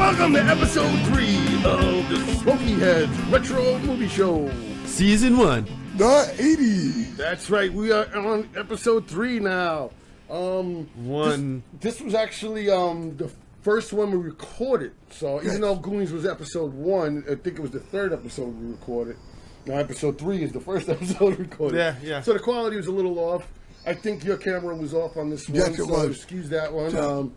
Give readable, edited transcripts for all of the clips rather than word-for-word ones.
Welcome to episode 3 of the Smokeyheads Retro Movie Show. Season 1. The 80s. That's right, we are on episode 3 now. This was actually the first one we recorded. So even though Goonies was episode 1, I think it was the third episode we recorded. Now episode 3 is the first episode recorded. Yeah. So the quality was a little off. I think your camera was off on this one, Yes, it was. excuse that one.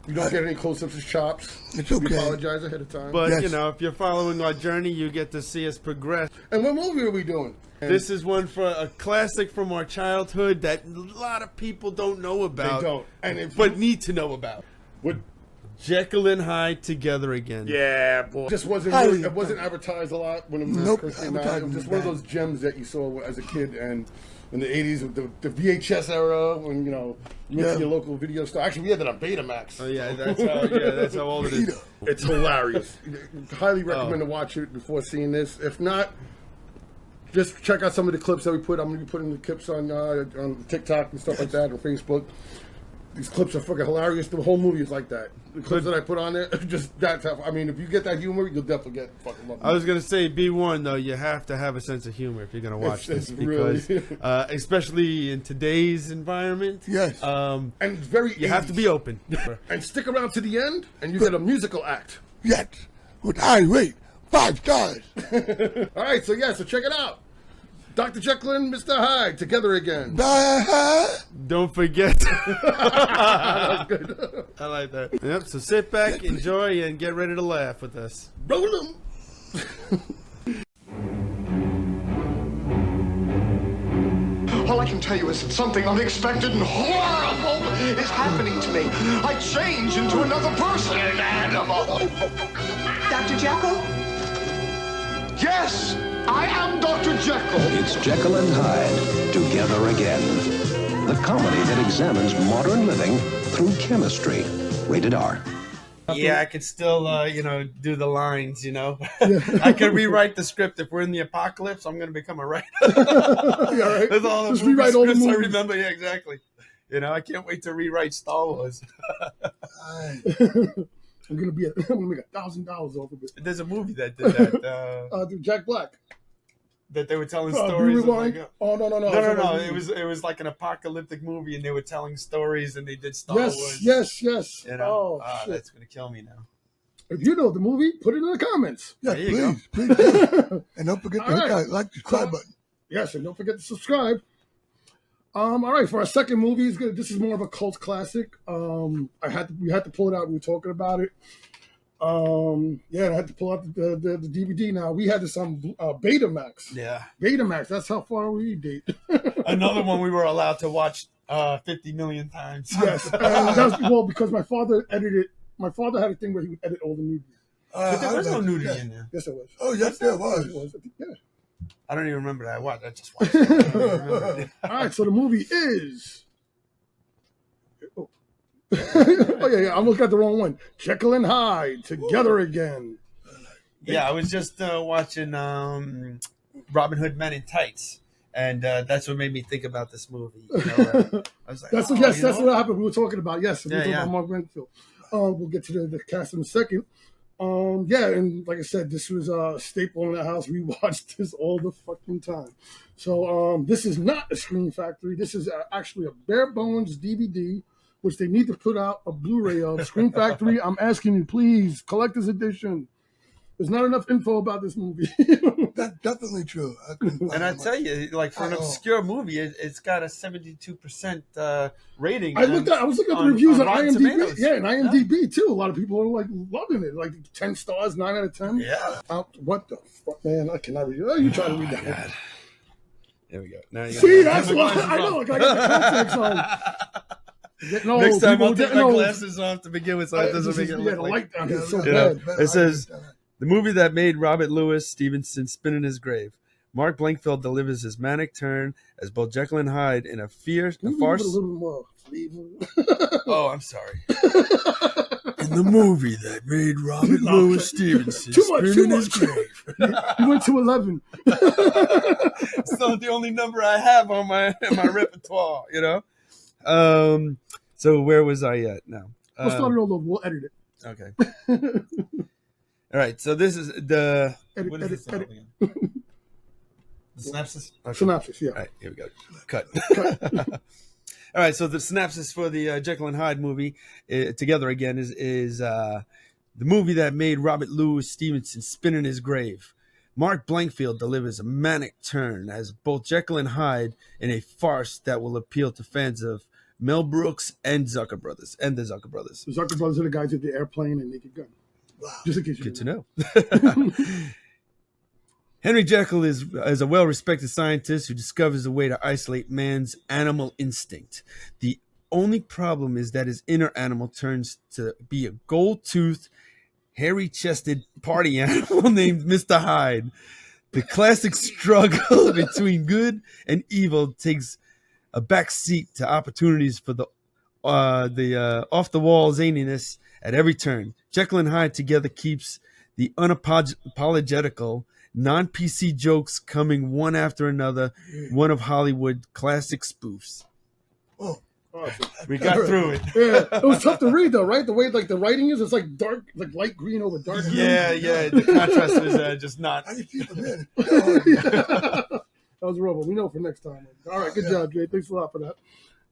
You don't get any close-ups of chops. It's okay. We apologize ahead of time. But, Yes. you know, if you're following our journey, you get to see us progress. And what movie are we doing? This is one for a classic from our childhood that a lot of people don't know about. They don't. And if but need to know about. What? Jekyll and Hyde Together Again. Yeah, boy. Just wasn't really, it wasn't advertised a lot when it first came out. It was just one of those gems that you saw as a kid and in the 80s with the VHS era when, you went to your local video store. Actually, we had that on Betamax. Oh, yeah, that's how old it is. It's hilarious. Highly recommend to watch it before seeing this. If not, just check out some of the clips that we put. I'm going to be putting the clips on TikTok and stuff like that, or Facebook. These clips are fucking hilarious. The whole movie is like that. The clips that I put on there, just that tough. I mean, if you get that humor, you'll definitely get fucking love. I was going to say, be warned, though, you have to have a sense of humor if you're going to watch this. Because, really... especially in today's environment. Yes. And it's very you have to be open. And stick around to the end, and you get a musical act. Yes. With I rate 5 stars. All right, so check it out. Dr. Jekyll and Mr. Hyde together again. Don't forget. That's good. I like that. Yep, so sit back, enjoy, and get ready to laugh with us. Roll 'em. All I can tell you is that something unexpected and horrible is happening to me. I change into another person, an animal. Dr. Jekyll? Yes, I am Dr. Jekyll. It's Jekyll and Hyde, Together Again. The comedy that examines modern living through chemistry. Rated R. Yeah, I could still, do the lines, I could rewrite the script. If we're in the apocalypse, I'm going to become a writer. Right. With all the Just rewrite all the scripts I movies. remember. Yeah, exactly. I can't wait to rewrite Star Wars. I'm gonna make $1,000 off of it. There's a movie that did that. Jack Black. That they were telling stories. No. No. It was like an apocalyptic movie, and they were telling stories, and they did Star Wars. Yes. Shit. That's gonna kill me now. If you know the movie, put it in the comments. Yes, There you please do. And don't forget to hit that like the subscribe button. Yes, and don't forget to subscribe. All right, for our second movie, this is more of a cult classic. We had to pull it out. We were talking about it. I had to pull out the DVD. Now we had this on Betamax. Yeah. Betamax. That's how far we date. Another one we were allowed to watch 50 million times. Yes, and that's because my father edited. My father had a thing where he would edit all the nudity. But there was no nudity in there. Yes, it was. Oh, yes, there was. It was. Yeah. I don't even remember that. I just watched it. All right, so the movie is. Oh, I almost got the wrong one. Jekyll and Hyde Together Again. Yeah, I was just watching Robin Hood Men in Tights, and that's what made me think about this movie. I was like, that's what happened. We were talking about. Yes, we were talking about Mark Blankfield. We'll get to the cast in a second. And like I said, this was a staple in the house. We watched this all the fucking time. So this is not a Screen Factory. This is actually a bare bones DVD, which they need to put out a Blu-ray of. Screen Factory, I'm asking you, please, collector's edition. There's not enough info about this movie. That's definitely true. And I tell you, like for an obscure movie, it's got a 72% rating. I was looking at the reviews on Rotten IMDb. Tomatoes. Yeah, and IMDb too. A lot of people are like loving it. Like 10 stars, 9 out of 10. Yeah. What the fuck, man? I cannot read it. Oh, you try to read that. God. There we go. Now See, that's why I know. Like, I got the context on. No, next time I'll take my glasses off to begin with, so it doesn't make it look like. Light down here. It's so know, bad. it says the movie that made Robert Louis Stevenson spin in his grave. Mark Blankfield delivers his manic turn as both Jekyll and Hyde in a farce. A little more. Oh, I'm sorry. In the movie that made Robert Louis Stevenson spin in his grave. You went to 11. It's not the only number I have on my repertoire, So where was I at now? We'll start it all over. We'll edit it. Okay. All right, so this is the Edit, what is this edit. again? The synopsis. Okay. Synopsis, yeah. All right, here we go. Cut. All right, so the synopsis for the Jekyll and Hyde movie, Together Again, is the movie that made Robert Louis Stevenson spin in his grave. Mark Blankfield delivers a manic turn as both Jekyll and Hyde in a farce that will appeal to fans of Mel Brooks and the Zucker Brothers. The Zucker Brothers are the guys with the airplane and Naked Gun. Wow. Just in case you Good to know. Henry Jekyll is a well-respected scientist who discovers a way to isolate man's animal instinct. The only problem is that his inner animal turns to be a gold-toothed, hairy-chested party animal named Mr. Hyde. The classic struggle between good and evil takes a back seat to opportunities for the off-the-wall zaniness at every turn. Jekyll and Hyde Together keeps the unapologetical, non-PC jokes coming one after another, one of Hollywood classic spoofs. Oh. We got through it. Yeah, it was tough to read though, right? The way like the writing is, it's like dark, like light green over dark green. Yeah. The contrast was just not. I can see from here. That was rough. We know for next time. All right, good job, Jay. Thanks a lot for that.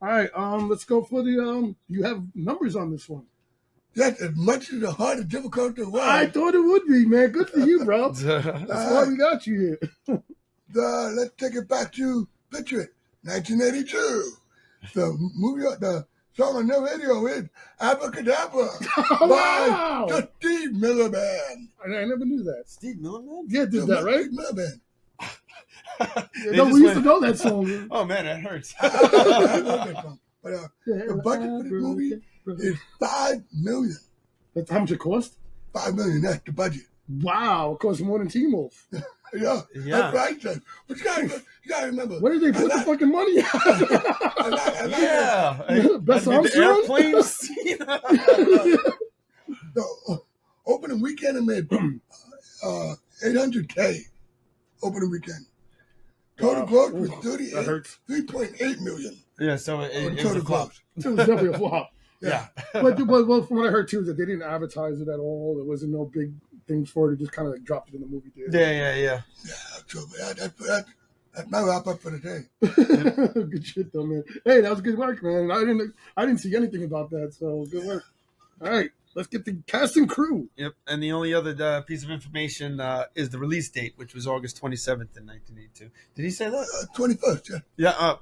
All right, let's go for the you have numbers on this one. That's as much as the hard and difficult to write. I thought it would be, man. Good for you, bro. That's why we got you here. Let's take it back to picture it, 1982. The movie, the song on the radio is Abracadabra by the Steve Miller Band. I never knew that. Steve Miller Man? Yeah, did that, right? Steve Miller Band. No, we used to know that song. Oh man, that hurts. I love that song. But the budget for this movie is $5 million. That's how much it cost? $5 million, that's the budget. Wow, it cost more than Teen Wolf. Yeah, that's right, son. But you gotta remember. Where did they put the fucking money at? Best I mean, the airplane scene. The opening weekend it made $800K. Opening weekend. Total gross was $3.8 million. Yeah, so it was a flop. gross. It was definitely a flop. Yeah. But from what I heard too, is that they didn't advertise it at all. There wasn't no big things for it. It just kind of like dropped it in the movie theater. Yeah. Yeah, true. That's my wrap up for the day. Good shit though, man. Hey, that was good work, man. I didn't see anything about that, so good work. All right, let's get the cast and crew. Yep. And the only other piece of information is the release date, which was August 27th in 1982. Did he say that? 21st, yeah.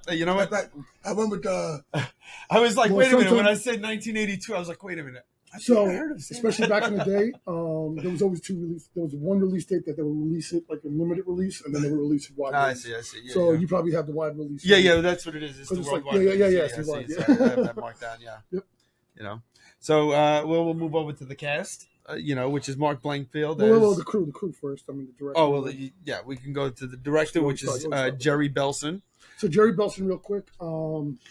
Yeah. You know what? Right. I went with I was like, wait a minute. When I said 1982, I was like, wait a minute. So, especially back in the day, there was always two release. There was one release date that they would release it like a limited release, and then they would release it wide. I release. see. Yeah, so you probably have the wide release. Yeah, that's what it is. It's the it's like, worldwide. yeah. I It's wide, see. yeah. So I have that marked down. Yeah. Yep. You know, so we'll move over to the cast. Which is Mark Blankfield. Well, the crew first. I mean, the director. Oh well, yeah. We can go to the director, which is Jerry Belson. So Jerry Belson, real quick.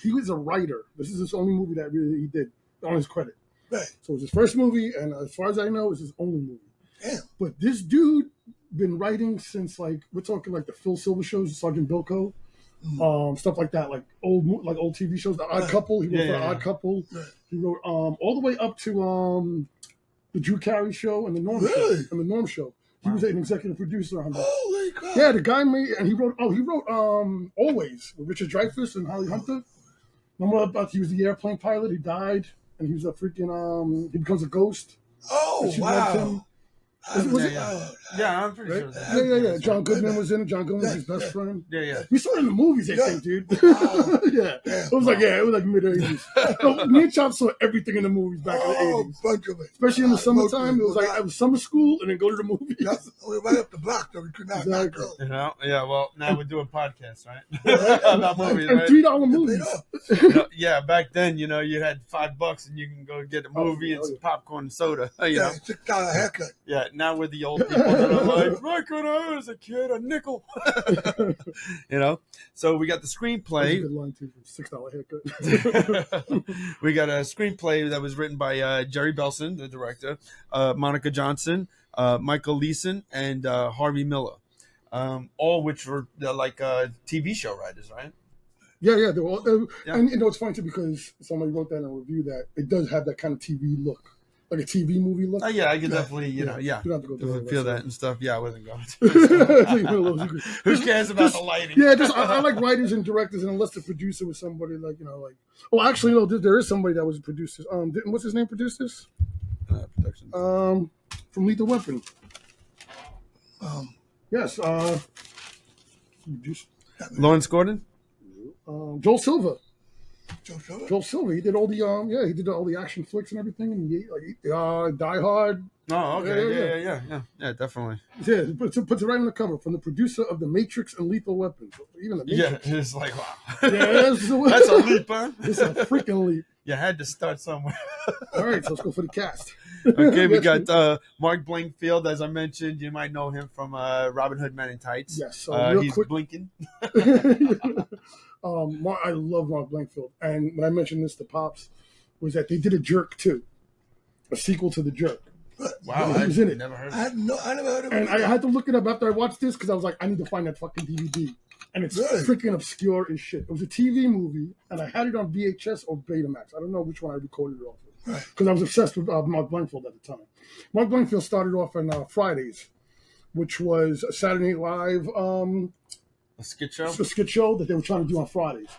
He was a writer. This is his only movie that really he did on his credit. Right. So it was his first movie, and as far as I know, it's his only movie. Damn. But this dude been writing since like we're talking like the Phil Silver shows, Sergeant Bilko, stuff like that, like old TV shows. The Odd Couple. He wrote for Odd Couple. Right. He wrote all the way up to the Drew Carey Show and the Norm Show. And the Norm Show. He was an executive producer on that. Holy crap! Yeah, the guy made, and he wrote Always with Richard Dreyfuss and Holly Hunter. Remember about he was the airplane pilot. He died. And he was a freaking, he becomes a ghost. Oh, wow. Yeah, I'm pretty sure. Yeah. John Goodman was in it. John Goodman was his best friend. Yeah. We saw it in the movies, I think, dude. Wow. Yeah. It was like mid-80s. Me and Chop saw everything in the movies back in the 80s. Bunch of it. Especially in the summertime. It was like, it was summer school and then go to the movies. We're right up the block, so we could not go. You know? Yeah, well, now we're doing podcasts, right? About movies, and right? $3 movies. Yeah, back then, you had $5 and you can go get a movie and some popcorn and soda. You know? $6 haircut. Yeah, now we're the old people that are like, back when I was a kid, a nickel. So we got the screenplay. That's a good line too, $6 haircut. We got a screenplay that was written by Jerry Belson, the director, Monica Johnson, Michael Leeson, and Harvey Miller, all which were like TV show writers, right? Yeah, they're all, and it's funny too because somebody wrote that in a review that it does have that kind of TV look. like a TV movie look. Oh yeah, I could definitely, you don't have to go feel that and stuff. Yeah, I wasn't going to. Who cares about the lighting? Yeah, I like writers and directors, and unless the producer was somebody like Oh, actually, no, there is somebody that was a producer. What's his name? Produced this? Production. From Lethal Weapon. Yes. Lawrence Gordon. Joel Silver. Joe Silver? Joel Silver. He did all the he did all the action flicks and everything, and Die Hard. Oh, okay, yeah, definitely. Yeah, puts it right on the cover from the producer of The Matrix and Lethal Weapon. So even the Matrix. Yeah, it's like wow. Yeah, that's a leap, huh? It's a freaking leap. You had to start somewhere. All right, so let's go for the cast. Okay, we got Mark Blankfield, as I mentioned. You might know him from Robin Hood Men in Tights. Yes, so he's blinking. I love Mark Blankfield, and when I mentioned this to Pops, was that they did a Jerk 2, a sequel to the Jerk. Wow, he was in it. Never heard. I never heard of it. And I had to look it up after I watched this because I was like, I need to find that fucking DVD. And it's freaking obscure as shit. It was a TV movie, and I had it on VHS or Betamax. I don't know which one I recorded it off of. Because I was obsessed with Mark Blankfield at the time. Mark Blankfield started off on Fridays, which was a Saturday Night Live a skit show? A skit show that they were trying to do on Fridays.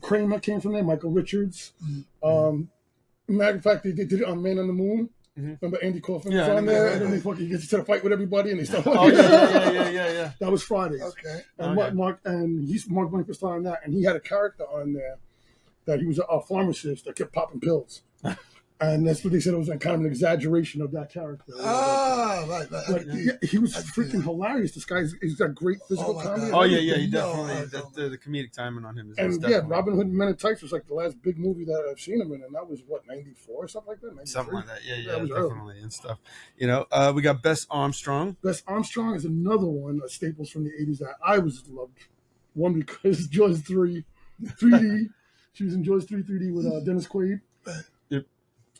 Kramer came from there, Michael Richards. Matter of fact, they did it on Man on the Moon. Remember Andy Kaufman was on there, and then they fucking get to fight with everybody, and they start. Yeah. That was Fridays. Okay. And Mark Blankfield started on that, and he had a character on there that he was a pharmacist that kept popping pills. And that's what they said. It was kind of an exaggeration of that character. Right. He was freaking hilarious. This he's got great physical comedy. Oh yeah, he definitely. The comedic timing on him is. And definitely. Robin Hood Men in Tights was like the last big movie that I've seen him in, and that was 94 or something like that. 93? Something like that. Yeah, definitely early. And stuff. We got Bess Armstrong. Bess Armstrong is another one, staples from the 80s that I was loved. One because Jaws 3D. She was in Jaws 3D with Dennis Quaid. Yep.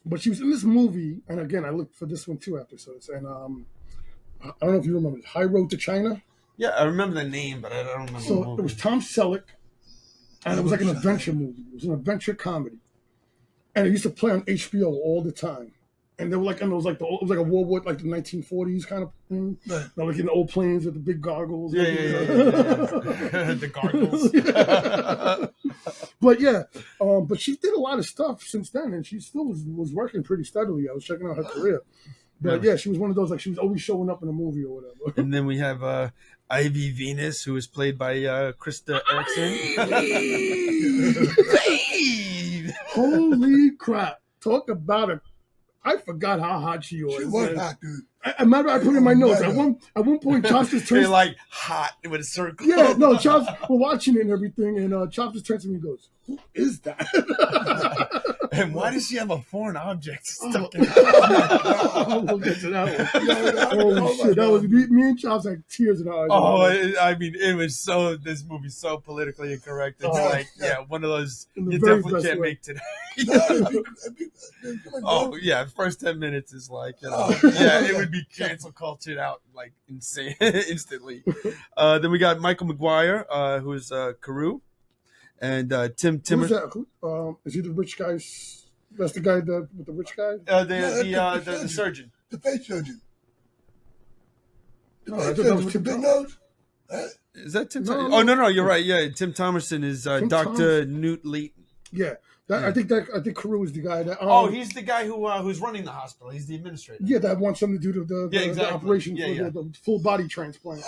But she was in this movie, and again, I looked for this one 2 episodes, and I don't know if you remember, High Road to China. Yeah, I remember the name, but I don't remember the movie. So it was Tom Selleck, and it was like an adventure movie. It was an adventure comedy, and it used to play on HBO all the time. And they were like, it was like a World War, like the 1940s kind of thing. Right. Like in the old planes with the big goggles. Yeah. The gargles. But she did a lot of stuff since then, and she still was working pretty steadily. I was checking out her career. But she was one of those, like, she was always showing up in a movie or whatever. And then we have Ivy Venus, who was played by Krista Erickson. Holy crap. Talk about I forgot how hot she was. She was hot, dude. I remember I put in my notes. At one point, Chops just turns. They're like hot with a circle. Yeah, no, Chops, we're watching it and everything, and Chops just turns to me and goes, "Who is that?" And why does she have a foreign object stuck in her? We'll get to that one. Oh shit, that was me and Chops had tears in our eyes. Oh, I mean, it was this movie's so politically incorrect. It's one of those you definitely can't make today. Oh yeah, first 10 minutes is like, it would be cancel cultured out like insane instantly. Then we got Michael McGuire, who's Carew, and Tim Timmer. Who's that? Is he the rich guy? That's the guy with the rich guy. The surgeon, the face surgeon. With the big nose. Is that Tim? No, you're right. Yeah, Tim Thomerson is Dr. Newt Leighton. Yeah. I think Carew is the guy that. He's the guy who's running the hospital. He's the administrator. Yeah, that wants them to do the operation for the full body transplant.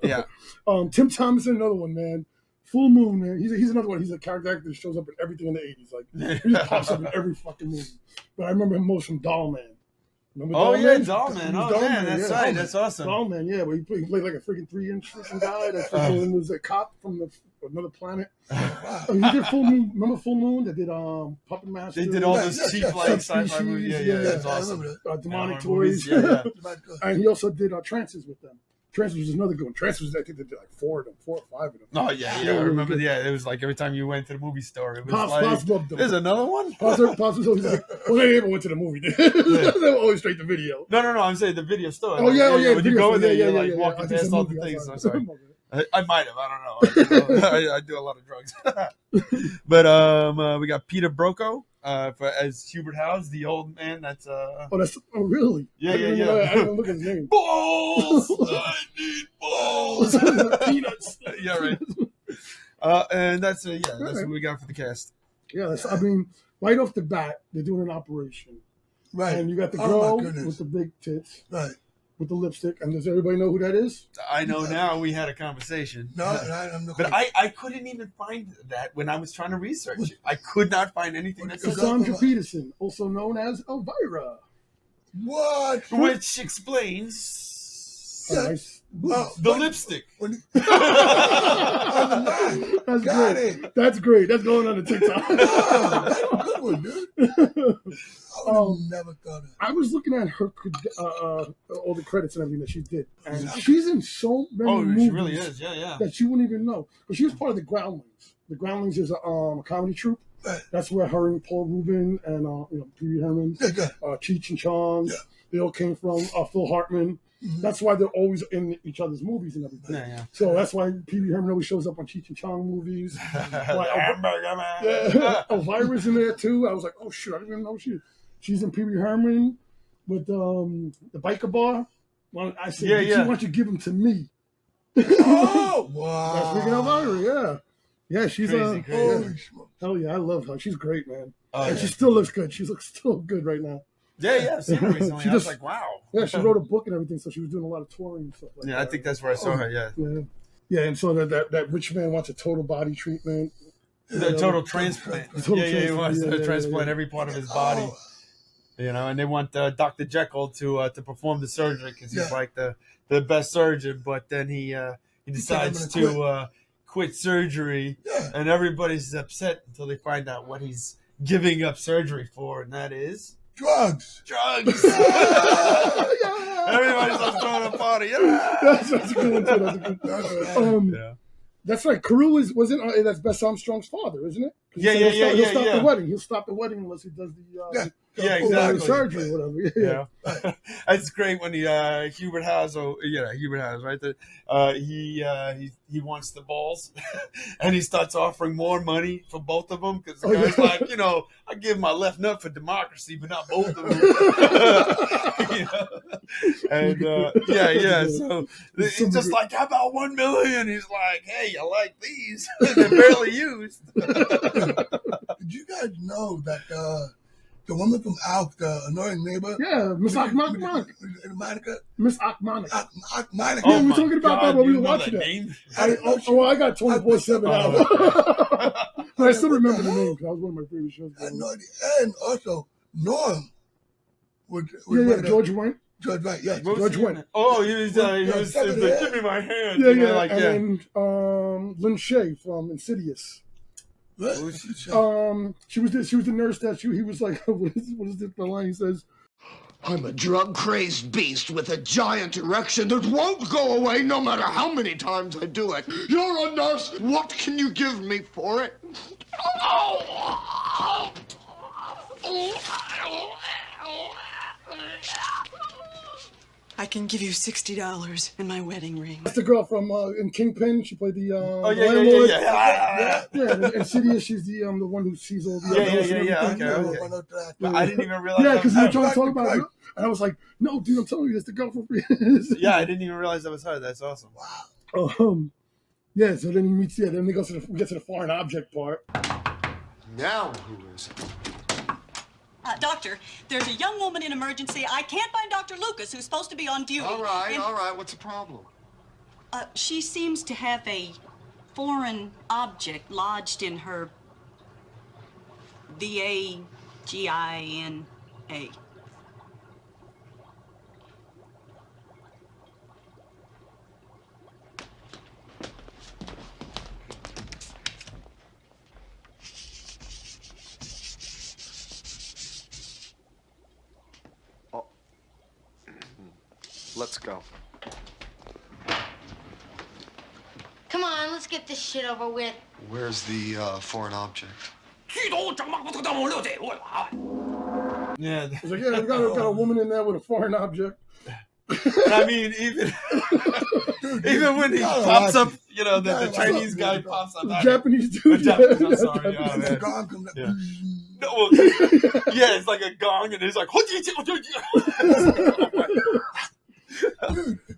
Yeah. Tim Thomerson, another one, man. Full Moon, man. He's another one. He's a character actor that shows up in everything in the 80s. Like he just pops up in every fucking movie. But I remember him most from Doll Man. Remember Doll Man. Oh, man, that's right. That's awesome. Doll Man, yeah. Where he played like a freaking 3-inch guy that was a cop from another planet. He did Full Moon. Remember Full Moon? They did Puppet Master. They did all those cheap like sci-fi movies. Yeah, that's awesome. Demonic Toys. And he also did Trances with them. Trances was another good one. Trances, I think they did like 4 of them, 4 or 5 of them. Oh yeah. I remember. Yeah, it was like every time you went to the movie store, it was Pops loved them. There's another one. Pops was always like, well, they never went to the movie. They were always straight to video. No. I'm saying the video store. Oh yeah. When you go in there, you're like walking past all the things. I'm sorry. I might have. I don't know. I do a lot of drugs. But we got Peter Brokaw, as Hubert House, the old man. That's really? Yeah, I didn't even look at his name. Balls. I need balls. Peanuts. Yeah, right. And that's what we got for the cast. Yeah, I mean, right off the bat, they're doing an operation. Right. And you got the girl with the big tits. Right. With the lipstick. And does everybody know who that is? I know now. We had a conversation. No, I'm not. But I couldn't even find that when I was trying to research it. I could not find anything that said Cassandra Peterson, also known as Elvira. What? Which explains the lipstick. That's great. That's going on the TikTok. That's a good one, dude. I never thought of it. I was looking at her all the credits and everything that she did, and she's in so many movies. She really is, yeah. That you wouldn't even know. But she was part of the Groundlings. The Groundlings is a comedy troupe. Right. That's where her and Paul Rubin and Pee Wee Herman, Cheech and Chong, they all came from. Phil Hartman. Mm-hmm. That's why they're always in each other's movies and everything. Yeah. So that's why Pee Wee Herman always shows up on Cheech and Chong movies. Hamburger Man. Elvira's in there too. I was like, oh shit, I didn't even know she's in Pee Wee Herman with the biker bar. Well, I said, why don't you give him to me? Oh, wow. That's freaking Elvira, yeah, she's crazy. Hell yeah, I love her. She's great, man. And she still looks good. She looks still good right now. Yeah, I've seen her recently. I was like, wow. Yeah, she wrote a book and everything, so she was doing a lot of touring and stuff like that. Yeah, I think that's where I saw her, Yeah, and so that rich man wants a total body treatment. The total transplant. He wants to transplant every part of his body. And they want Dr. Jekyll to perform the surgery because he's like the best surgeon, but then he decides to quit surgery, and everybody's upset until they find out what he's giving up surgery for, and that is drugs. Everybody's like throwing a party. That's a good one. That's right. Carew wasn't that's Bess Armstrong's father, isn't it? He'll stop the wedding. He'll stop the wedding unless he does the exactly. surgery or whatever. That's great when Hubert House, right? He wants the balls, and he starts offering more money for both of them because the guy's like, I give my left nut for democracy, but not both of them. And so he's just like, how about 1 million? He's like, hey, I like these. They're barely used. Did you guys know that the woman from Alf, the annoying neighbor? Yeah, Miss Monica. Miss Monica. Yeah, we were talking about that when we were watching that. I got 24/7 out. But I still remember the name because that was one of my favorite shows. And also Norm. George Wendt. George Wendt, yes. George Wendt. Oh, he was like, give me my hand. And Lynn Shay from Insidious. What? She was the nurse that he was like, what is the line he says? I'm a drug-crazed beast with a giant erection that won't go away no matter how many times I do it. You're a nurse. What can you give me for it? I can give you $60 and my wedding ring. That's the girl from in Kingpin. She played the landlord. Yeah. Insidious, she's the one who sees all the Okay. I didn't even realize. Yeah, because you were trying to talk about it, and I was like, "No, dude, I'm telling you, it's the girl from." Yeah, I didn't even realize that was her. That's awesome. Wow. Yeah. So then he meets. Yeah. Then we get to the foreign object part. Now who is it? Doctor, there's a young woman in emergency. I can't find Dr. Lucas, who's supposed to be on duty. All right. What's the problem? She seems to have a foreign object lodged in her vagina. Let's go. Come on, let's get this shit over with. Where's the foreign object? Yeah. It's like, we got a woman in there with a foreign object. And I mean, even when he pops up, the Chinese guy pops up. The Japanese dude. Japanese, I'm sorry. The gong comes up. Yeah. No, well, yeah, it's like a gong, and it's like.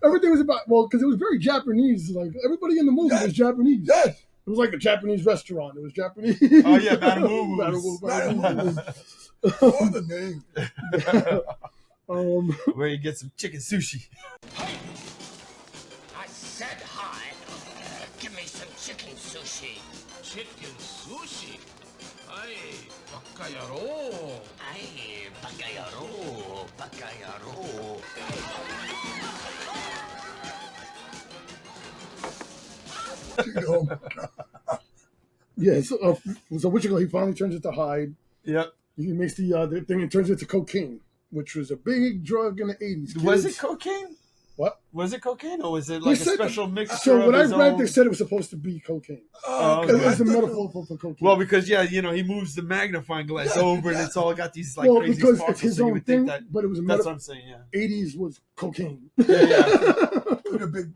Everything was about because it was very Japanese. Like everybody in the movie was Japanese. Yes. It was like a Japanese restaurant. It was Japanese. Oh yeah, Madame Wu. All the name. Where you get some chicken sushi. I said hi. Give me some chicken sushi. Chicken sushi? Ay, bakayaro. Ay, bakayaro. Bakayaro. Oh my God. Yeah, so what you go? He finally turns it to Hyde. Yep. He makes the thing and turns it to cocaine, which was a big drug in the 80s. Kids. Was it cocaine? What? Was it cocaine or was it like a special mixture? So when I read, own... they said it was supposed to be cocaine. Okay. It was a metaphor for cocaine. Well, because he moves the magnifying glass over and it's all got these like crazy because sparkles. it's his own thing, but it was a that's what I'm saying. Yeah. 80s was cocaine. Yeah. With a big.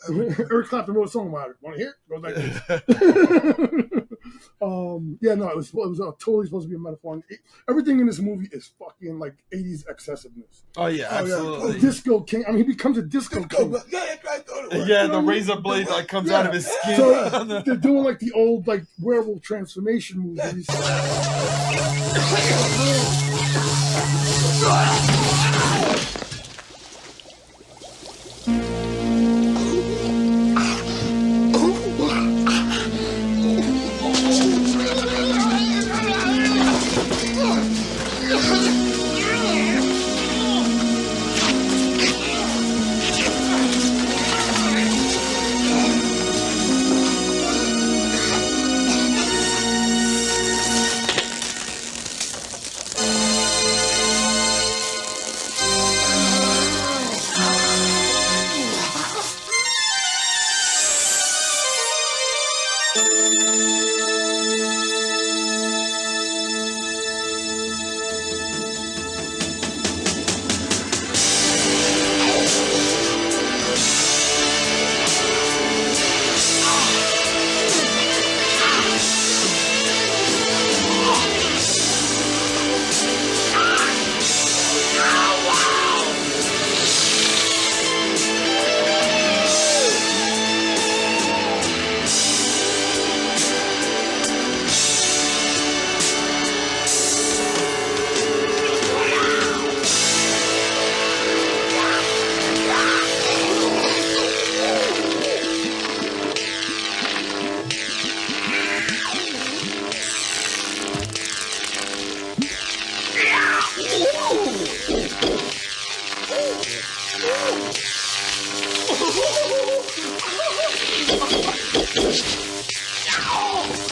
Eric Clapton wrote a song about it. Want to hear it? Goes like this. It was totally supposed to be a metaphor. And everything in this movie is fucking like 80s excessiveness. Oh yeah, absolutely. Disco king. I mean, he becomes a disco king. Yeah, the razor blade like comes out of his skin. So they're doing like the old like werewolf transformation movies.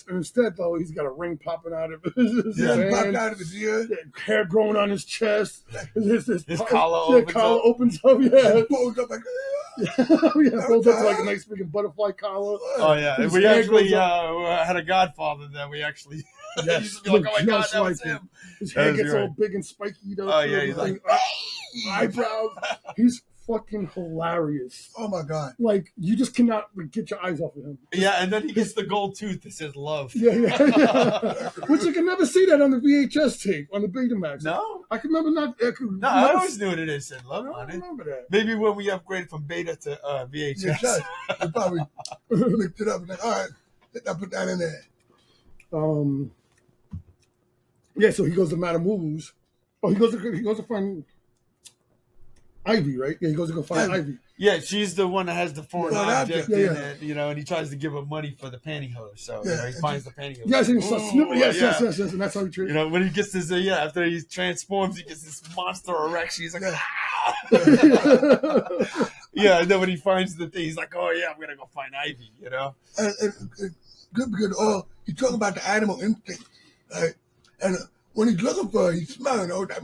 Instead, though, he's got a ring popping out of his hand. Popping out of his ear. Hair growing on his chest. His collar opens up. Yeah. Folds up like folds up like a nice freaking butterfly collar. Oh, yeah. We actually had a godfather that we actually used to be like, oh, my God, that was him. His hair gets all big and spiky. Oh, yeah. He's like, eyebrows. He's fucking hilarious. Oh my God. Like, you just cannot get your eyes off of him. Yeah, and then he gets the gold tooth that says love. Yeah. Which you can never see that on the VHS tape, on the Betamax. No? I can remember not. I always knew it said love on it. I remember that. Maybe when we upgraded from Beta to VHS. Yeah, they probably mixed it up and like, all right, I put that in there. Yeah, so he goes to Madame Wu's. Oh, he goes to find Ivy, right? Yeah, he goes to go find Ivy. Yeah, she's the one that has the foreign object in yeah. it, and he tries to give her money for the pantyhose. So he finds the pantyhose. Yes, and he starts snipping. Yes, and that's how he treats. When he gets this, after he transforms, he gets this monster erection. He's like, yeah, and then when he finds the thing, he's like, oh yeah, I'm gonna go find Ivy. And good because you talk about the animal instinct, right? And when he's looking for her, he's smelling all that.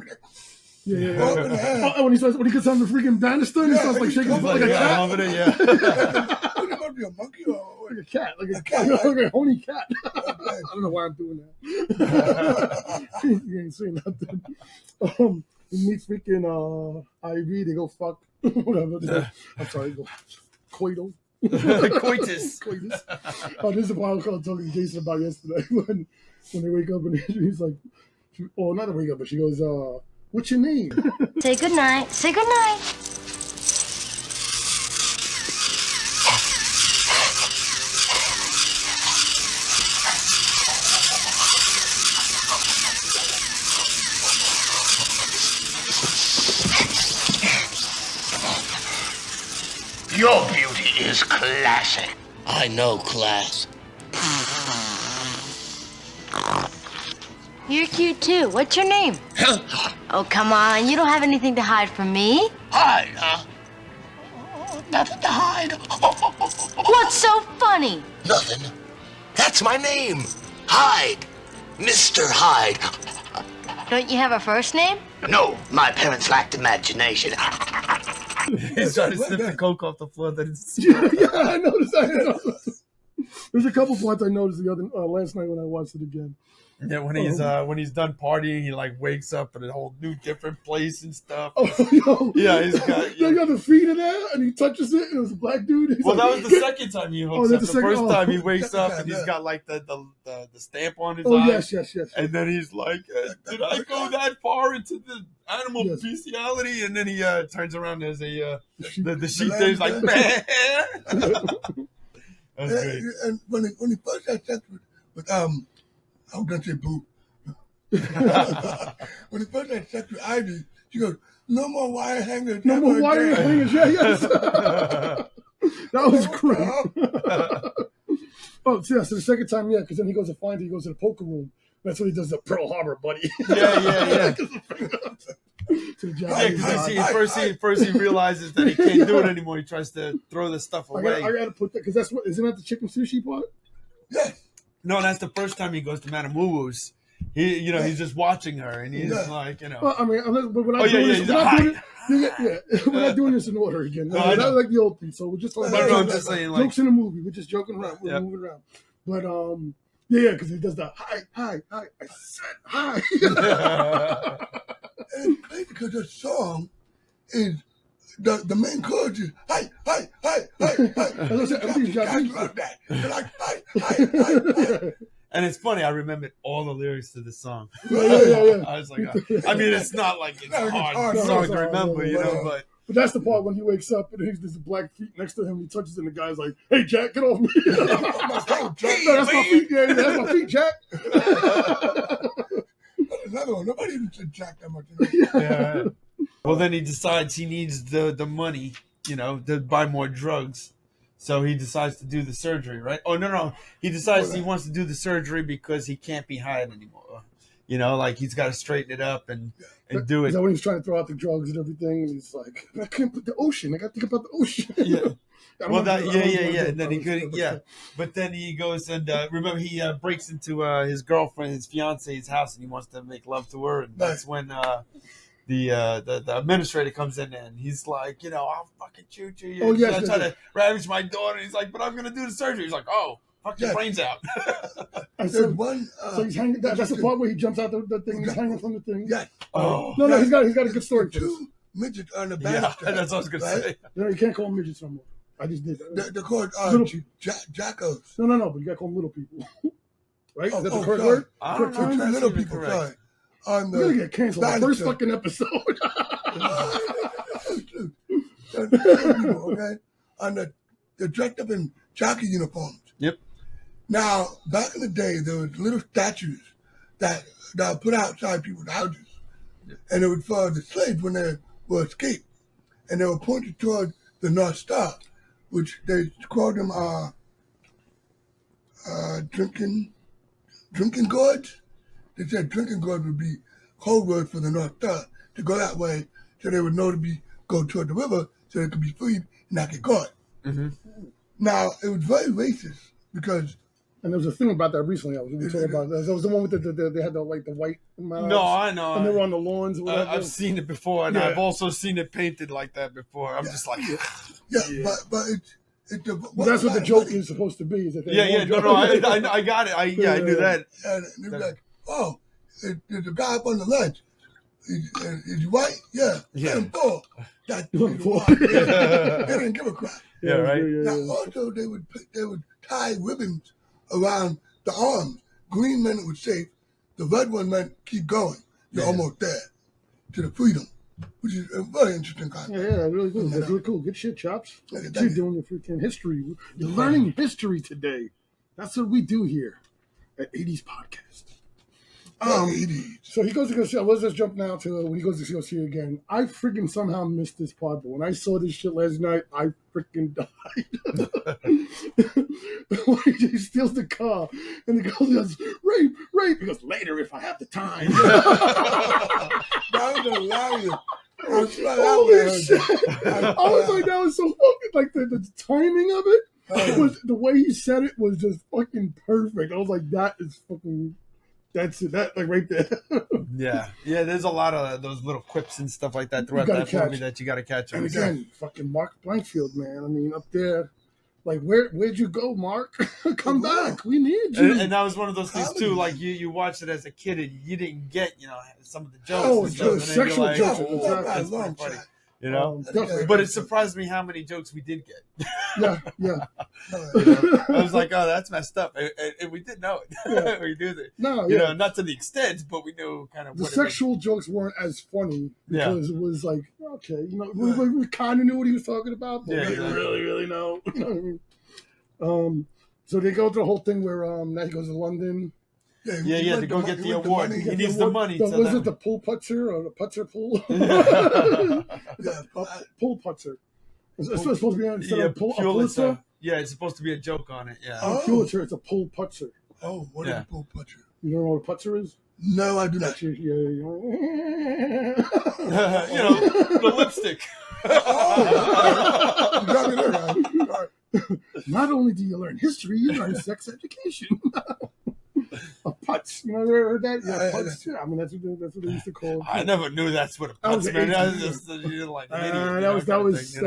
Yeah. When he gets on the freaking banister, he starts like shaking his like a cat. Like a monkey or like a cat, like a honey cat. I don't know why I'm doing that. You ain't saying nothing. he meets freaking Ivy. They go fuck whatever. I'm sorry, go coital. Coitus. Coitus. This is what I was talking to Jason about yesterday when they wake up and he's like, not to wake up, but she goes, "What's your name?" Say good night. Say good night. Your beauty is classic. I know class. You're cute too. What's your name? Oh, come on. You don't have anything to hide from me. Hide, huh? Nothing to hide. What's so funny? Nothing. That's my name. Hyde. Mr. Hyde. Don't you have a first name? No, my parents lacked imagination. He's trying to snip the coke off the floor. I noticed. There's a couple points I noticed the other last night when I watched it again. Yeah, when he's done partying, he like wakes up in a whole new different place and stuff. Yeah, he's got. They got the feet in there, and he touches it, and it was a black dude. Well, that was the second time he hooks up. The first time he wakes up and he's got like the stamp on his eye. Yes. And then he's like, "Did I go that far into the animal bestiality?" And then he turns around as the sheep there. He's like, "Man." That's great. And when he first had sex with I'm gonna say boo. When he first had sex with Ivy, she goes, "No more wire hangers." No more wire hangers. Yes. That was great. So the second time, because then he goes to find it. He goes to the poker room. That's when he does the Pearl Harbor, buddy. Yeah. Because first he realizes that he can't do it anymore. He tries to throw the stuff away. I gotta put that because that's what isn't that the chicken sushi part? Yes. No, that's the first time he goes to Madame Woo Woo's. He's just watching her, and he's like, Well, I mean, but we're not doing this in order again. Not like the old piece. So we're just talking about jokes in the movie. We're just joking around. We're moving around. But because he does the hi. I said hi. And it's crazy because the song is the main chorus is hi. Guys love that. They're like hi. And it's funny, I remembered all the lyrics to the song. Yeah. I was like, I mean, it's not like it's a hard song to remember, but that's the part when he wakes up and there's a black feet next to him. He touches it and the guy's like, "Hey, Jack, get off me." That's my feet. Yeah, that's my feet, Jack. Another one. Nobody even said Jack that much. Yeah. Well, then he decides he needs the money, to buy more drugs. So he decides to do the surgery, right? Oh, no. He decides he wants to do the surgery because he can't be hired anymore. Like he's got to straighten it up and do it. Is that when he's trying to throw out the drugs and everything? And he's like, "I can't put the ocean. I got to think about the ocean." Yeah. Well, And then he couldn't. Yeah. But then he goes and remember he breaks into his girlfriend, his fiance's house, and he wants to make love to her, and that's when the administrator comes in and he's like, "I'll fucking shoot you. You're trying to ravage my daughter." He's like, "But I'm gonna do the surgery." He's like, "Oh, fuck your brains out." So he's hanging. That's the part where he jumps out the thing. He's hanging from the thing. Yeah. Oh. No. He's got a good story. Two midgets on the Yeah, banister. that's what I was gonna say. No, you can't call them midgets no more. I just did that. They're called jackos. No, but you got to call them little people. Right? Is that the correct word? I don't know if that's little even people. correct. Sorry. We're gonna get canceled. The first fucking episode. Okay, on they're dressed up in jockey uniforms. Yep. Now, back in the day, there was little statues that were put outside people's houses, and it was for the slaves when they were escaped, and they were pointed toward the North Star, which they called them drinking gourds. They said drinking gourds would be code word for the North Star to go that way, so they would know to go toward the river, so they could be freed and not get caught. Mm-hmm. Now it was very racist because. And there was a thing about that recently. I was going to talk about that. That was the one with they had the white mouths. No, I know. And they were on the lawns. Or whatever. I've seen it before, and I've also seen it painted like that before. I'm just like, but it's that's what the joke is supposed to be. Is that I got it. I knew that. And they were like, "Oh, there's a guy up on the ledge. Is he white? Yeah. Let him fall. That's Let him fall. They didn't give a crap. Yeah, right. Now, also, they would tie ribbons around the arms. Green meant it was safe. The red one meant keep going. You're almost there to the freedom, which is a very interesting concept. Yeah, really good. That's really cool. Good shit, Chops. You're doing your freaking history. You're learning history today. That's what we do here at 80s Podcast. So he goes to go see. Let's just jump now to when he goes to go see it again. I freaking somehow missed this part, but when I saw this shit last night, I freaking died. When he steals the car, and the girl goes, "Rape, rape." He goes, "Later, if I have the time." That was hilarious. Holy shit! I was like, that was so fucking like the timing of it was the way he said it was just fucking perfect. I was like, that is fucking. That's it. That like right there. Yeah. There's a lot of those little quips and stuff like that throughout that movie that you got to catch. And again, fucking Mark Blankfield, man. I mean, up there, like where'd you go, Mark? Come back. We need you. And that was one of those things too. Like you watched it as a kid and you didn't get some of the jokes. Oh, and stuff, sexual and jokes. That's pretty funny. You know, but it surprised me how many jokes we did get. Yeah. I was like, oh, that's messed up, and we did know it. Yeah. We knew that. No, you know, not to the extent, but we knew kind of the sexual jokes weren't as funny because it was like, okay, you know, we kind of knew what he was talking about, but we didn't really know. You know what I mean? So they go through the whole thing where now he goes to London. Yeah, to go get the award. He needs the money. Was it the pool putzer or the putzer pool? Pool putzer. It's supposed to be instead of Pulitzer. Yeah, it's supposed to be a joke on it. Yeah. Pulitzer, it's a pool putzer. Oh, what is a pool putzer? You don't know what a putzer is? No, I do not. You know, the lipstick. You got me there, guys. All right. Not only do you learn history, you learn sex education. A putz, you know, ever heard that? Yeah, putz. Yeah, I mean that's what they used to call it. I never knew that's what a putz meant. That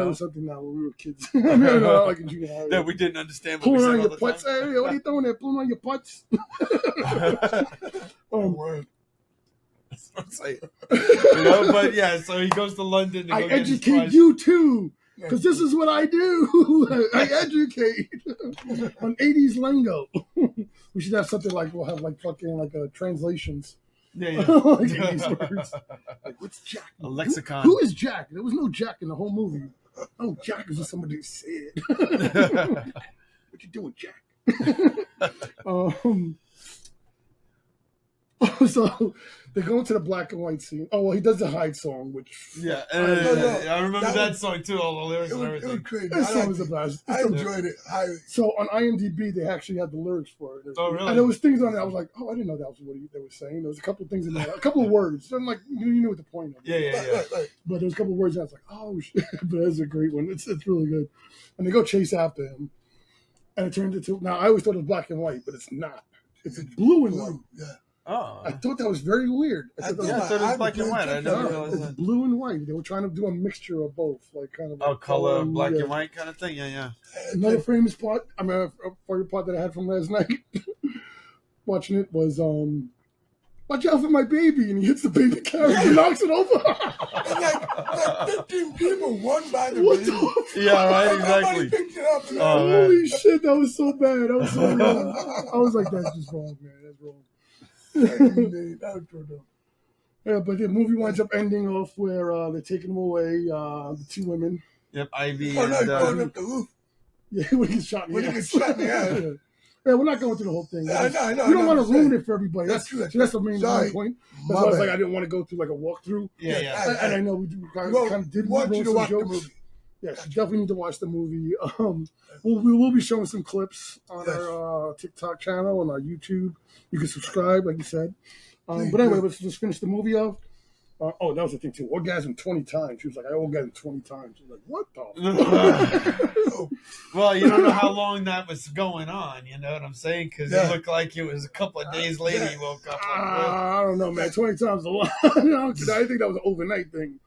was something that when we were kids. I mean, like in junior high. That we didn't understand. Pulling on your putz. Hey, what are you doing there? Pulling on your putz. Word. That's what I'm saying. You know, but yeah, so he goes to London. I educate you too. Because this is what I do. I educate on 80s lingo. We should have something like, we'll have like fucking like translations. Yeah. Like 80s words. Like, what's Jack? A lexicon. Who is Jack? There was no Jack in the whole movie. Oh, Jack is what somebody said. What you doing, Jack? So they go into the black and white scene. Oh, well, he does the Hyde song, which... Yeah, I remember that song, too, all the lyrics and everything. It was crazy. That song was the best. I enjoyed it. So on IMDb, they actually had the lyrics for it. Oh, really? And there was things on there. I was like, oh, I didn't know that was what they were saying. There was a couple of things in there. A couple of words. And like, you knew what the point of it. Yeah. But there was a couple of words, and I was like, oh, shit. But that's a great one. It's really good. And they go chase after him. And it turned into... Now, I always thought it was black and white, but it's not. It's blue and white. Yeah. Oh. I thought that was very weird. I thought it was black and white. I never realized it's that. blue and white. They were trying to do a mixture of both, like kind of. Oh, color, black and white kind of thing. Yeah. Another famous part. I mean, a favorite part that I had from last night, watching it was watch out for my baby, and he hits the baby carriage and knocks it over. And like 15 people, one by the baby. Yeah, right, exactly. Somebody picked it up. Holy shit, that was so bad. That was so wrong. I was like, that's just wrong, man. That's wrong. Yeah, but the movie winds up ending off where they're taking them away, the two women. Yep, Ivy and going up the roof. Yeah, when he gets shot in the ass. Yeah, we're not going through the whole thing. I know. We don't want to ruin it for everybody. That's true. That's the main point. That's why I was like, I didn't want to go through like a walkthrough. Yeah. And I know we kind of did want you to watch the movie. Yes, you definitely need to watch the movie. We will be showing some clips on our TikTok channel and our YouTube. You can subscribe, like you said. But anyway, let's just finish the movie off. That was the thing too. Orgasm 20 times. She was like, I orgasmed 20 times. She was like, what the? Well, you don't know how long that was going on. You know what I'm saying? Because it looked like it was a couple of days later he woke up. I don't know, man. 20 times is a lot. I think that was an overnight thing.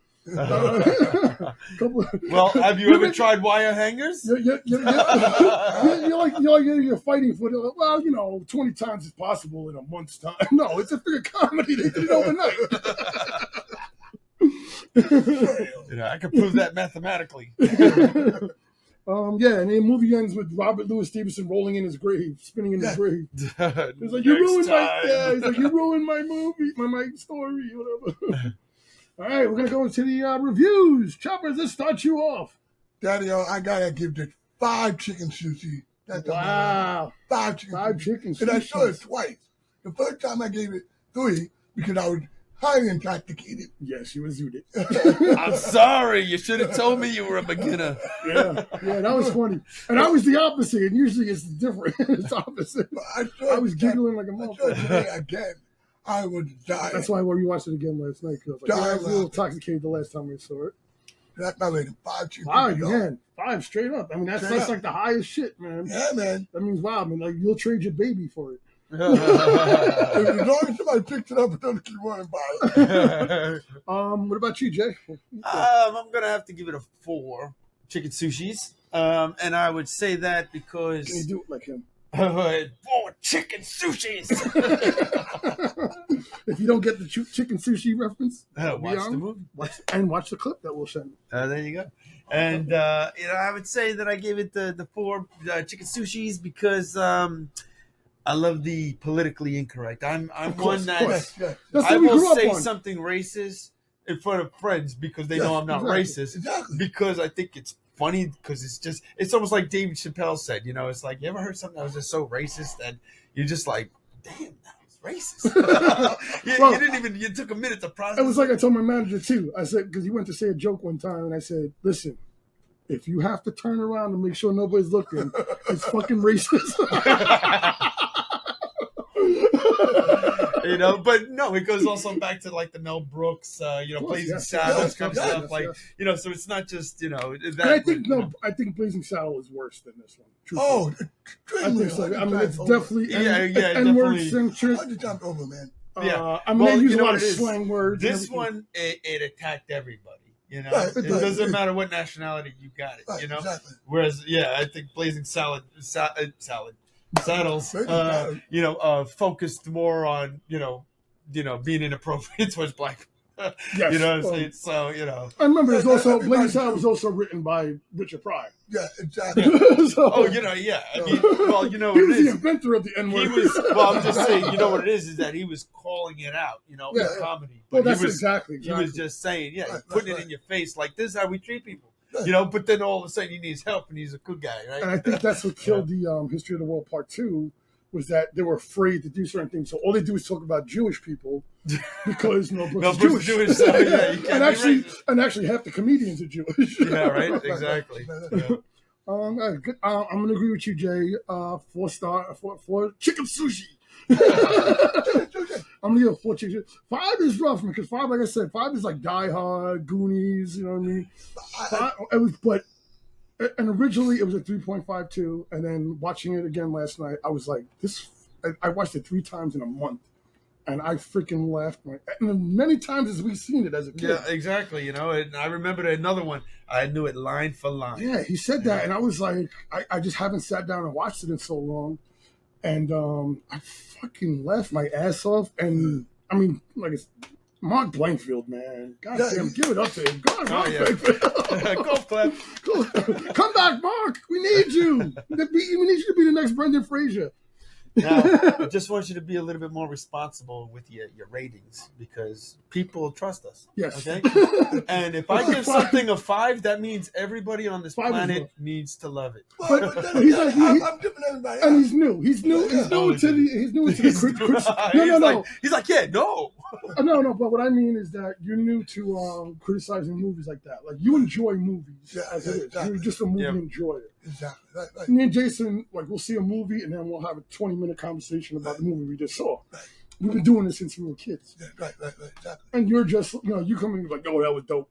Well, have you ever tried wire hangers? You're fighting for it. Well, 20 times is possible in a month's time. No, it's a figure comedy. They did it overnight. I can prove that mathematically. And the movie ends with Robert Louis Stevenson rolling in his grave, spinning in his grave. He's like, you ruined you ruined my movie, my story, whatever. All right, we're gonna go into the reviews. Chopper, let's start you off. Daddy, I gotta give this 5 chicken sushi. Wow. 5 chicken sushi. And I saw it twice. The first time I gave it 3 because I was highly intoxicated. Yes, you was zooted. I'm sorry. You should have told me you were a beginner. Yeah, that was funny. And I was the opposite. And usually it's different. It's opposite. I was giggling like a motherfucker. Again, I was dying. That's why we watched it again last night. Because I was a little intoxicated the last time we saw it. That's my rating. 5 chicken. 5, man. 5 straight up. I mean, that's like the highest shit, man. Yeah, man. That means, wow, man, like you'll trade your baby for it. As long as somebody picks it up and doesn't keep running by it. What about you, Jay? I'm gonna have to give it a 4 chicken sushis. And I would say that because can you do it like him? 4 chicken sushis. If you don't get the chicken sushi reference, watch the movie and watch the clip that we'll send. There you go. And I would say that I gave it the 4 chicken sushis because I love the politically incorrect. I'm one that I will say something racist in front of friends because they know I'm not racist. Exactly. Because I think it's funny because it's almost like David Chappelle said. It's like, you ever heard something that was just so racist that you're just like, damn, that was racist. You took a minute to process. It was like I told my manager too. I said, because he went to say a joke one time and I said, listen, if you have to turn around and make sure nobody's looking, it's fucking racist. But no, it goes also back to like the Mel Brooks, Blazing Saddles kind of stuff. So it's not just, that. I think Blazing Saddle is worse than this one. Oh, I think so. I mean, it's definitely N-word censored. Jump over, man. They use a lot of slang words. This one, it attacked everybody. It doesn't matter what nationality you got it. Exactly. Whereas, I think Blazing Saddles, focused more on, being inappropriate towards black people. Yes. So, I remember there's also, Blazing Saddles was also written by Richard Pryor. Yeah, exactly. So, I mean, well, he was the inventor of the N-word. I'm just saying, what it is that he was calling it out, in comedy. But that's exactly. He was just saying, putting it in your face, like, this is how we treat people. But then all of a sudden he needs help and he's a good guy, right? And I think that's what killed the History of the World Part 2, was that they were afraid to do certain things. So all they do is talk about Jewish people because Mel Brooks is Jewish. So, you can't and actually half the comedians are Jewish. Yeah, right? Exactly. Good. I'm going to agree with you, Jay. 4 chicken sushi. I'm going to give 4 chicken sushi. 5 is rough, because 5, like I said, 5 is like Die Hard, Goonies, you know what I mean? 5, and originally it was a 3.52, and then watching it again last night, I was like, I watched it 3 times in a month, and I freaking laughed. And many times as we've seen it as a kid. Yeah, exactly, and I remember another one, I knew it line for line. Yeah, he said that, and I was like, I just haven't sat down and watched it in so long, and I fucking laughed my ass off, and I mean, like it's Mark Blankfield, man. God damn, give it up to him. God, Mark Blankfield. Golf clap. Come back, Mark. We need you. We need you to be the next Brendan Fraser. Now, I just want you to be a little bit more responsible with your ratings, because people trust us. Yes. Okay? And if I give something a 5, that means everybody on this planet needs to love it. But he's like, I'm giving everybody. And he's new. He's new to the No. He's like, yeah, no. No, but what I mean is that you're new to criticizing movies like that. Like, you enjoy movies as it is. Exactly. You're just a movie enjoyer. Exactly. Right. Me and Jason, we'll see a movie and then we'll have a 20-minute conversation about the movie we just saw. Right. We've been doing this since we were kids. Yeah, right, exactly. And you're just, you come in and you're like, oh, that was dope.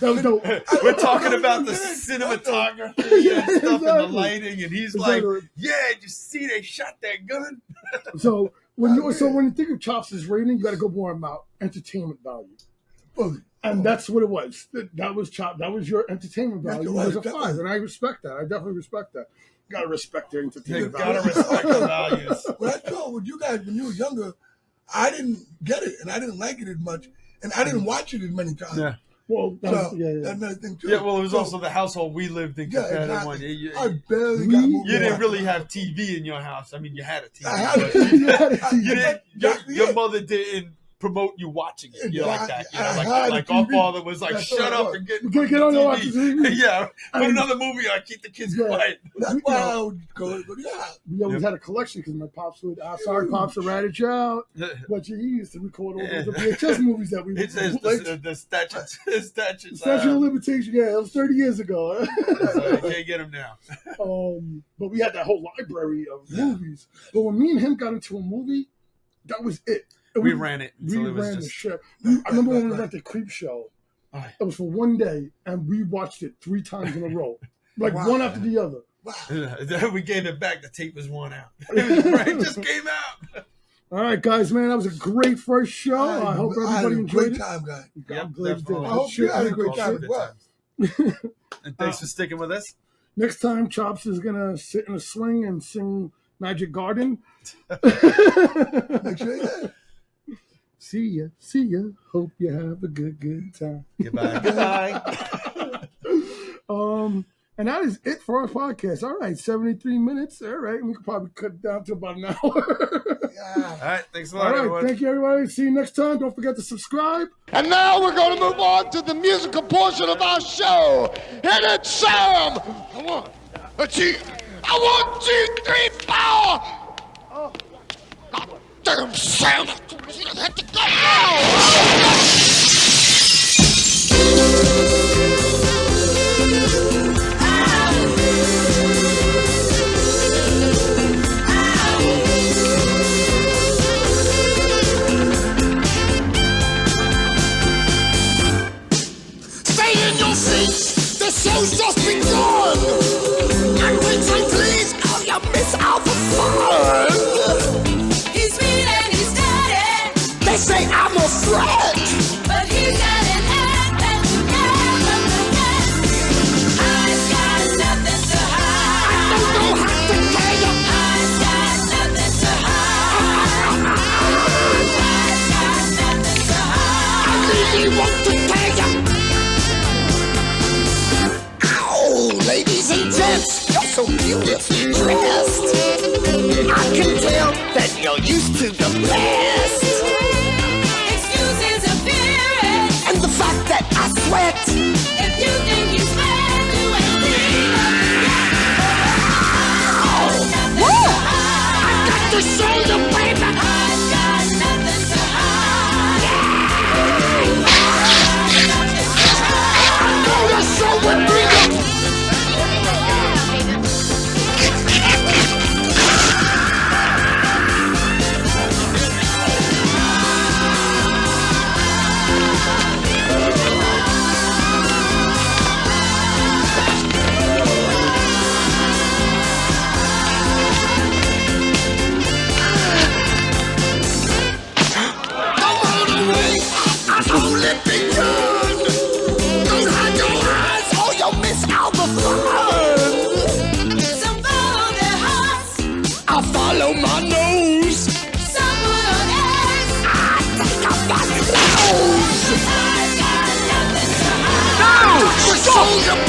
That was dope. We're talking about the cinematography and stuff and the lighting, and he's like, yeah, you see they shot that gun? So when you think of Chops' rating, you got to go more about entertainment value. And that's what it was. That was Chop. That was your entertainment value. It was a 5, and I respect that. I definitely respect that. You gotta respect their entertainment value. You gotta respect the values. When I told you guys when you were younger, I didn't get it, and I didn't like it as much, and I didn't watch it as many times. Yeah. Well, That's another thing too. Yeah, well, it was also the household we lived in. Yeah, Exactly. I barely got movies. You didn't really have TV in your house. I mean, you had a TV. I had a TV. Your mother didn't promote you watching it. You're like that. You know, like our father was like, shut up and get on the TV. Yeah, put another movie on, keep the kids quiet. That's why I would go. We always had a collection because my pops would, sorry, pops, to rat it out. But he used to record all the VHS movies that we would. It says the statute. Statute of limitation, yeah, it was 30 years ago. So you can't get them now. But we had that whole library of movies. But when me and him got into a movie, that was it. We ran it. We ran the show. I remember when we went to Creep Show. It was for one day, and we watched it 3 times in a row, like one after the other. Wow. We gave it back. The tape was worn out. It just came out. All right, guys, man, that was a great first show. I hope everybody enjoyed it. Time, guys. I'm glad you did. I hope you had a great time as well. And thanks for sticking with us. Next time, Chops is gonna sit in a swing and sing Magic Garden. Make sure you did. See ya. Hope you have a good time. Goodbye. And that is it for our podcast. All right, 73 minutes. All right, we could probably cut it down to about an hour. All right, thanks a lot, all right, everyone. thank you, everybody. See you next time. Don't forget to subscribe. And now we're going to move on to the musical portion of our show. Hit it, Sam! Come on. Let's see. 1, 2, 3, 4! Damn, Sam! You have to go! Stay in your seats, the show's just begun. And when time please, oh, you miss out the fun. He's sweet and he's dirty. They say I'm a threat, but he's got an act that you never forget. I've got nothing to hide. I don't have to tell you. I've got nothing to hide. I've got nothing to hide. I really want to tell you. Ladies and gents, you're so beautifully dressed. I can tell that you're used to the best. Excuse his appearance and the fact that I sweat. If you think he's bad, you ain't seen him. I got to show you, baby. I've got nothing to hide. I know you're so with me. Only begun. Don't hide your eyes or you'll miss out the fun. Some follow their hearts. I'll follow my nose. Some put on eggs. I think I'm my clothes. I've got nothing to hide. No! Show your